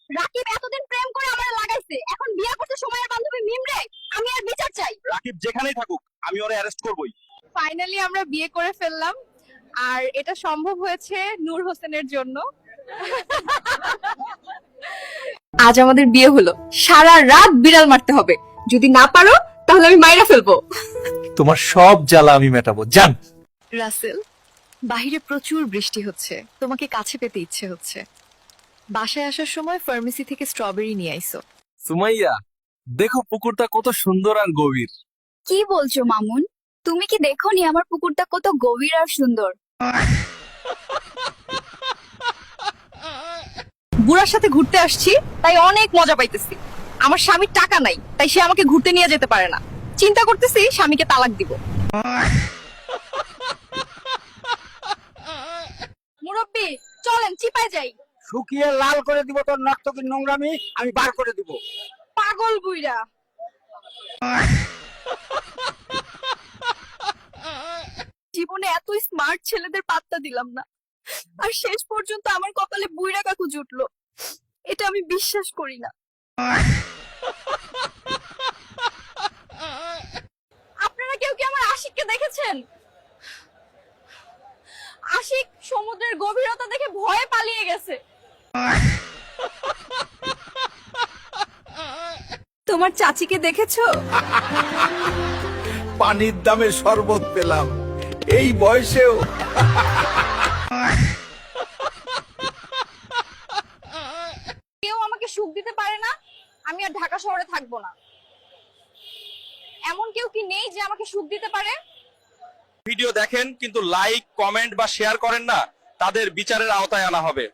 রাকিব এতদিন প্রেম করে আমারে লাগাইছে, এখন বিয়ে করতে সময়ের বান্ধবী মিমরে। আমি আর বিচার চাই। রাকিব যেখানেই থাকুক আমি ওরে অ্যারেস্ট করবই। ফাইনালি আমরা বিয়ে করে ফেললাম, আর এটা সম্ভব হয়েছে নূর হোসেনের জন্য। আজ আমাদের বিয়ে হলো, সারা রাত বিড়াল মারতে হবে। যদি না পারো তাহলে আমি মাইরা ফেলবো। তোমার সব জ্বালা আমি মেটাবো, জান। রাসেল, বাহিরে প্রচুর বৃষ্টি হচ্ছে, তোমাকে কাছে পেতে ইচ্ছে হচ্ছে। বাসায় আসার সময় ফার্মেসি থেকে স্ট্রবেরি নিয়ে আইসো। সুমাইয়া, দেখো পুকুরটা কত সুন্দর আর গভীর। কি বলছো মামুন? তুমি কি দেখোনি আমার পুকুরটা কত গভীর আর সুন্দর? বুড়ার সাথে ঘুরতে আসছি, তাই অনেক মজা পাইতেছি। আমার স্বামীর টাকা নাই, তাই সে আমাকে ঘুরতে নিয়ে যেতে পারে না। চিন্তা করতেছি স্বামীকে তালাক দিব। মুরব্বি, চলেন চিপায় যাই। শুকিয়ে লাল করে দিব তোর নর্তকী নোংরামি, আমি বার করে দিব। পাগল বুইরা। জীবনে এত স্মার্ট ছেলেদের পাত্তা দিলাম না, আর শেষ পর্যন্ত আমার কপালে বুইরা কাকু জুটলো। এটা আমি বিশ্বাস করি না। আপনারা কেউ কি আমার আশিককে দেখেছেন? আশিক সমুদ্রের গভীরতা দেখে ভয়ে পালিয়ে গেছে। তোমার চাচিকে দেখেছো? পানির দামে শরবত পেলাম এই বয়সেও। কেউ আমাকে সুখ দিতে পারে না, আমি আর ঢাকা শহরে থাকবো না। এমন কেউ কি নেই যে আমাকে সুখ দিতে পারে? ভিডিও দেখেন কিন্তু লাইক কমেন্ট বা শেয়ার করেন না, তাদের বিচারের আওতায় আনা হবে।